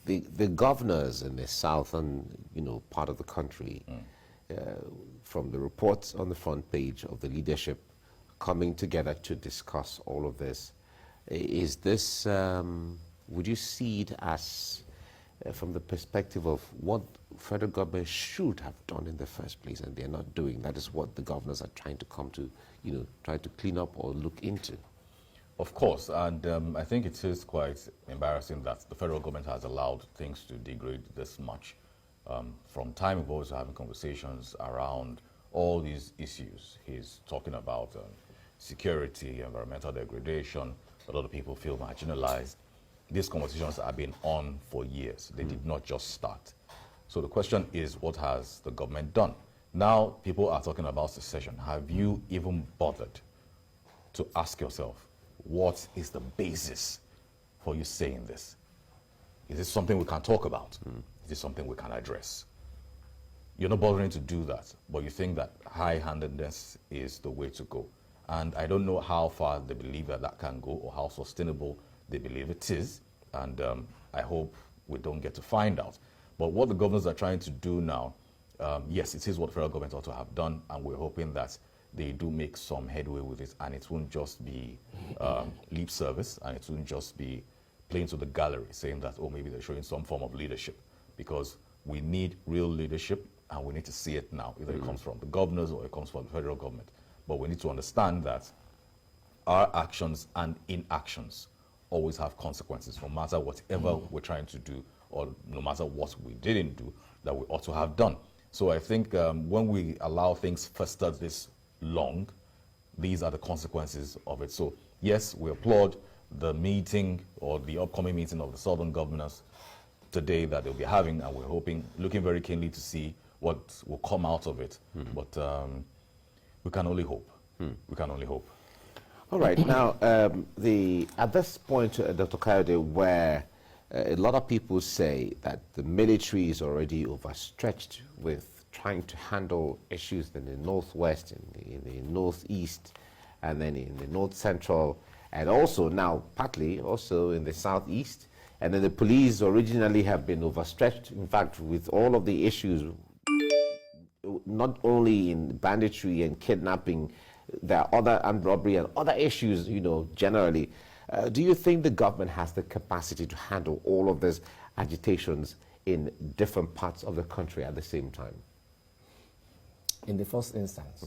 the governors in the southern, part of the country, from the reports on the front page of the leadership coming together to discuss all of this, is this, would you see it as, from the perspective of what federal government should have done in the first place and they're not doing? That is what the governors are trying to come to, try to clean up or look into. Of course, and I think it is quite embarrassing that the federal government has allowed things to degrade this much. From time we've always having conversations around all these issues. He's talking about security, environmental degradation. A lot of people feel marginalized. These conversations have been on for years. They did not just start. So the question is, what has the government done? Now people are talking about secession. Have you even bothered to ask yourself, what is the basis for you saying this? Is this something we can talk about? Is this something we can address? You're not bothering to do that, but you think that high-handedness is the way to go. And I don't know how far they believe that can go or how sustainable they believe it is. And I hope we don't get to find out. But what the governors are trying to do now, yes, it is what the federal government ought to have done, and we're hoping that they do make some headway with it, and it won't just be lip service, and it won't just be playing to the gallery, saying that, oh, maybe they're showing some form of leadership, because we need real leadership, and we need to see it now, either it comes from the governors or it comes from the federal government. But we need to understand that our actions and inactions always have consequences, no matter whatever we're trying to do, or no matter what we didn't do, that we ought to have done. So I think when we allow things fester this long, these are the consequences of it. So yes, we applaud the meeting or the upcoming meeting of the Southern governors today that they'll be having, and we're looking very keenly to see what will come out of it. But we can only hope. We can only hope. All right. Now, at this point, Dr. Kayode, where a lot of people say that the military is already overstretched with trying to handle issues in the northwest, in the northeast, and then in the north central, and also now partly also in the southeast. And then the police originally have been overstretched, in fact, with all of the issues, not only in banditry and kidnapping, there are other armed robbery and other issues, generally. Do you think the government has the capacity to handle all of these agitations in different parts of the country at the same time? In the first instance,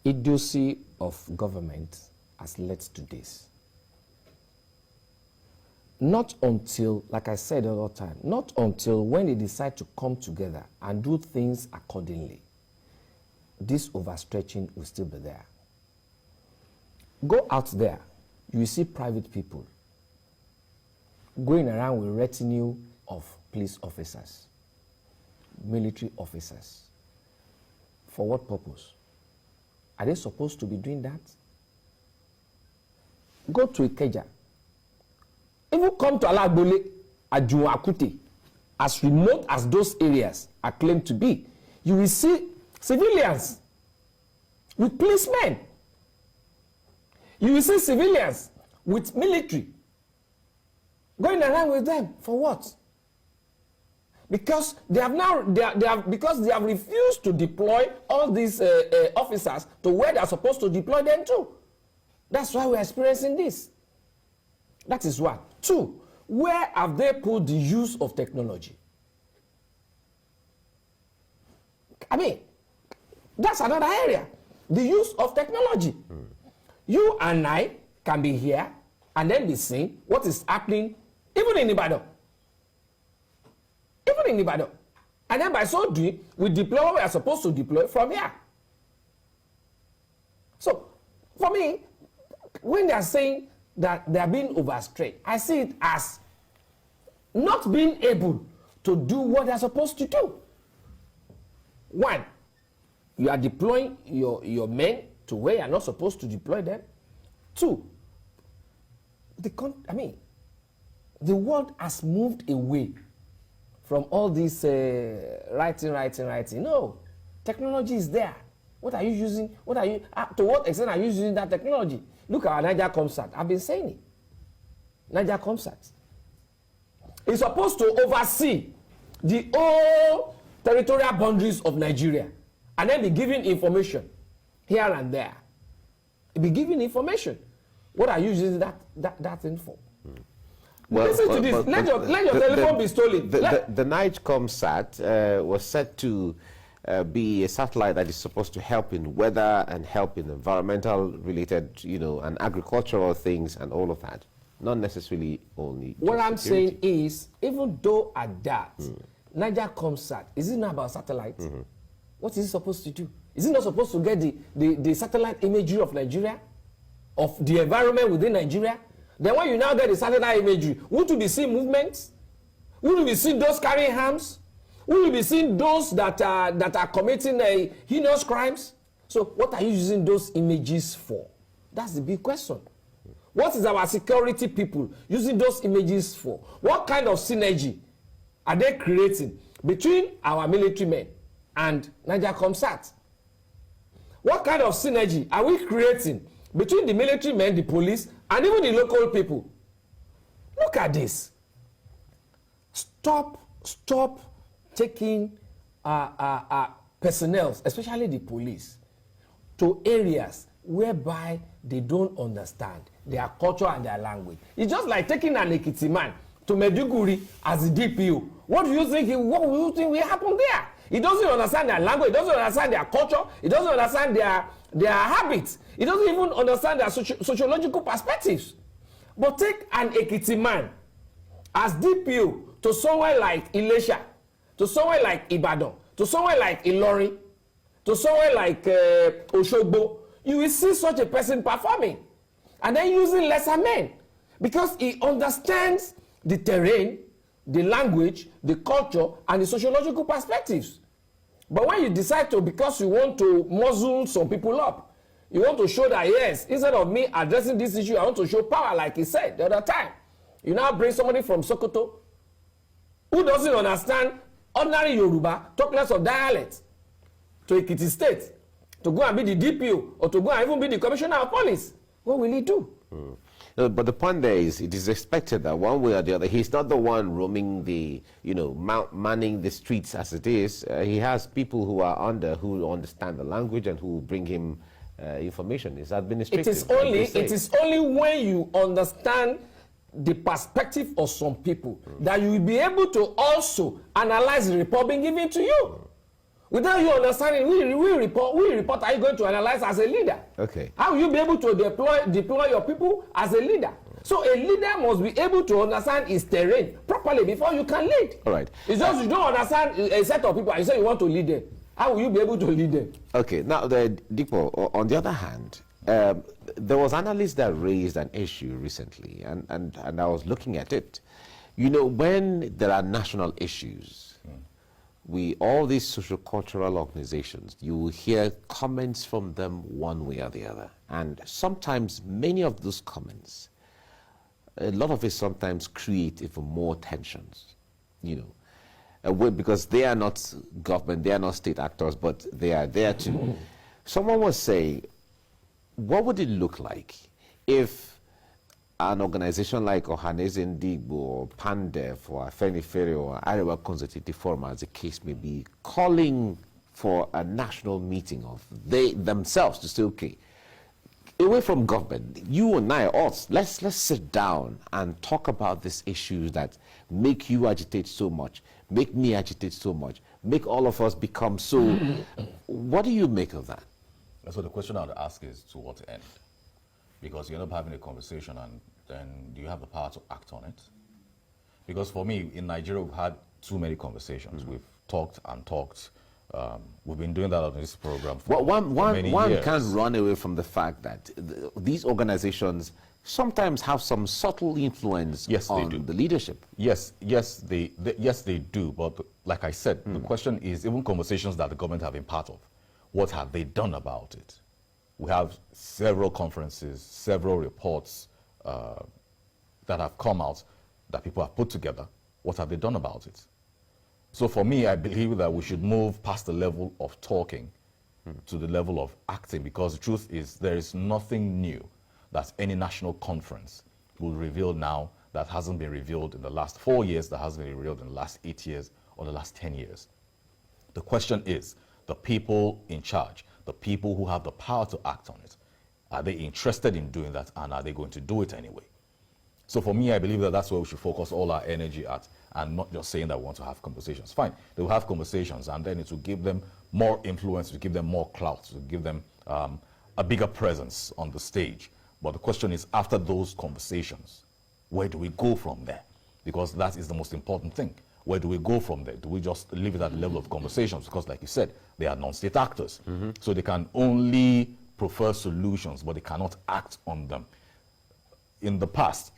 idiocy of government has led to this. Not until, like I said all the time, not until when they decide to come together and do things accordingly, this overstretching will still be there. Go out there, you will see private people going around with retinue of police officers, military officers. For what purpose? Are they supposed to be doing that? Go to Ikeja. Even come to Alagbole, Ajuakute, as remote as those areas are claimed to be, you will see civilians with policemen. You will see civilians with military going around with them. For what? Because they have refused to deploy all these officers to where they are supposed to deploy them to. That's why we're experiencing this. That is one. Two, where have they put the use of technology? I mean, that's another area. The use of technology. You and I can be here and then be seeing what is happening even in Ibadan. Even in Ibadan. And then by so doing, we deploy what we are supposed to deploy from here. So, for me, when they are saying that they are being overstretched, I see it as not being able to do what they are supposed to do. One, you are deploying your men to where you are not supposed to deploy them. Two, the world has moved away from all this writing. No, technology is there. What are you using? To what extent are you using that technology? Look at our Niger concert. I've been saying it. Niger concert. is supposed to oversee the whole territorial boundaries of Nigeria and then be giving information here and there. Be giving information. What are you using that thing for? Well, listen to this. Let your telephone be stolen. The NIGECOMSAT was set to be a satellite that is supposed to help in weather and help in environmental related, and agricultural things and all of that. Not necessarily only. What I'm saying is, even though at that, NIGECOMSAT, is it not about satellite? What is it supposed to do? Is it not supposed to get the satellite imagery of Nigeria? Of the environment within Nigeria? Then when you now get the satellite imagery, won't you be seeing movements? Won't you be seeing those carrying arms? Won't you be seeing those that are committing heinous crimes? So what are you using those images for? That's the big question. What is our security people using those images for? What kind of synergy are they creating between our military men and NIGECOMSAT? What kind of synergy are we creating between the military men, the police, and even the local people? Look at this. Stop taking personnel, especially the police, to areas whereby they don't understand their culture and their language. It's just like taking an Ekiti man to Maiduguri as the DPO. What do you think will happen there? He doesn't understand their language, he doesn't understand their culture, he doesn't understand their habits, he doesn't even understand their sociological perspectives. But take an Ekiti man as DPO to somewhere like Ilesha, to somewhere like Ibadan, to somewhere like Ilorin, to somewhere like Oshogbo, you will see such a person performing and then using lesser men because he understands the terrain, the language, the culture, and the sociological perspectives. But when you decide to, because you want to muzzle some people up, you want to show that, yes, instead of me addressing this issue, I want to show power, like he said the other time. You now bring somebody from Sokoto who doesn't understand ordinary Yoruba, talk less of dialect, to Ekiti State, to go and be the DPO, or to go and even be the Commissioner of Police. What will he do? No, but the point there is, it is expected that one way or the other, he's not the one roaming the, manning the streets as it is. He has people who are under, who understand the language and who bring him information. It's administrative. It is only when you understand the perspective of some people that you will be able to also analyze the report being given to you. Without you understanding, we report are you going to analyze as a leader? Okay. How will you be able to deploy your people as a leader? So a leader must be able to understand his terrain properly before you can lead. All right. It's just you don't understand a set of people and you say you want to lead them. How will you be able to lead them? Okay. Now, Dipo, on the other hand, there was analysts that raised an issue recently, and I was looking at it. When there are national issues, all these social-cultural organizations, you will hear comments from them one way or the other. And sometimes, many of those comments, a lot of it sometimes create even more tensions, because they are not government, they are not state actors, but they are there too. Someone was saying, what would it look like if an organization like Ohaneze Ndigbo or PANDEF or Afenifere or Arewa Consultative Forum, as the case may be, calling for a national meeting of they themselves to say, okay, away from government, you and I, us, let's sit down and talk about these issues that make you agitate so much, make me agitate so much, make all of us become so. What do you make of that? So the question I would ask is, to what end? Because you end up having a conversation, and then do you have the power to act on it? Because for me, in Nigeria, we've had too many conversations. We've talked and talked. We've been doing that on this program for many years. One can't run away from the fact that these organizations sometimes have some subtle influence on the leadership. Yes, they do. But like I said, the question is, even conversations that the government have been part of, what have they done about it? We have several conferences, several reports that have come out that people have put together. What have they done about it? So for me, I believe that we should move past the level of talking to the level of acting, because the truth is there is nothing new that any national conference will reveal now that hasn't been revealed in the last 4 years, that hasn't been revealed in the last 8 years or the last 10 years. The question is, the people in charge, the people who have the power to act on it, are they interested in doing that, and are they going to do it anyway? So for me, I believe that that's where we should focus all our energy at, and not just saying that we want to have conversations. Fine, they will have conversations, and then it will give them more influence, to give them more clout, to give them a bigger presence on the stage. But the question is, after those conversations, where do we go from there? Because that is the most important thing. Where do we go from there? Do we just leave it at the level of conversations? Because like you said, they are non-state actors. So they can only prefer solutions, but they cannot act on them. In the past,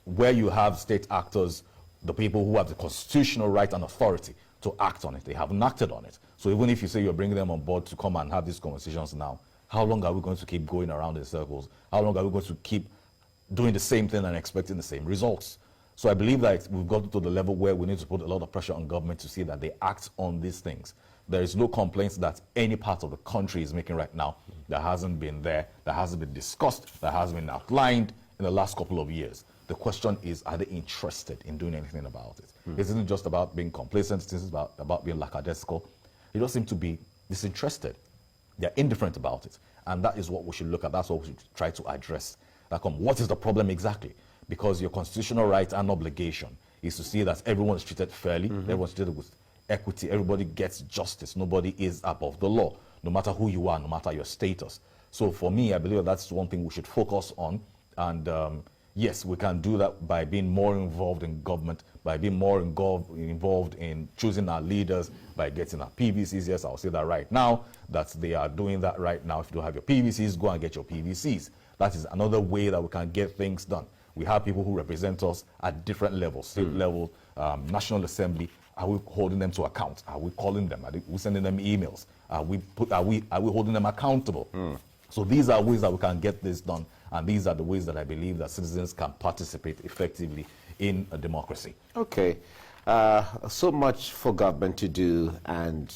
where you have state actors, the people who have the constitutional right and authority to act on it, they haven't acted on it. So even if you say you're bringing them on board to come and have these conversations now, how long are we going to keep going around in circles? How long are we going to keep doing the same thing and expecting the same results? So I believe that we've got to the level where we need to put a lot of pressure on government to see that they act on these things. There is no complaints that any part of the country is making right now that hasn't been there, that hasn't been discussed, that hasn't been outlined in the last couple of years. The question is, are they interested in doing anything about it? It isn't just about being complacent, it isn't about being lackadaisical. They just seem to be disinterested. They're indifferent about it. And that is what we should look at. That's what we should try to address. What is the problem exactly? Because your constitutional right and obligation is to see that everyone is treated fairly, everyone's treated with equity, everybody gets justice, nobody is above the law, no matter who you are, no matter your status. So for me, I believe that's one thing we should focus on. And yes, we can do that by being more involved in government, by being more involved in choosing our leaders, by getting our PVCs. Yes, I'll say that right now, that they are doing that right now. If you don't have your PVCs, go and get your PVCs. That is another way that we can get things done. We have people who represent us at different levels, state level, National Assembly. Are we holding them to account? Are we calling them? Are we sending them emails? Are we holding them accountable? So these are ways that we can get this done, and these are the ways that I believe that citizens can participate effectively in a democracy. Okay, so much for government to do, and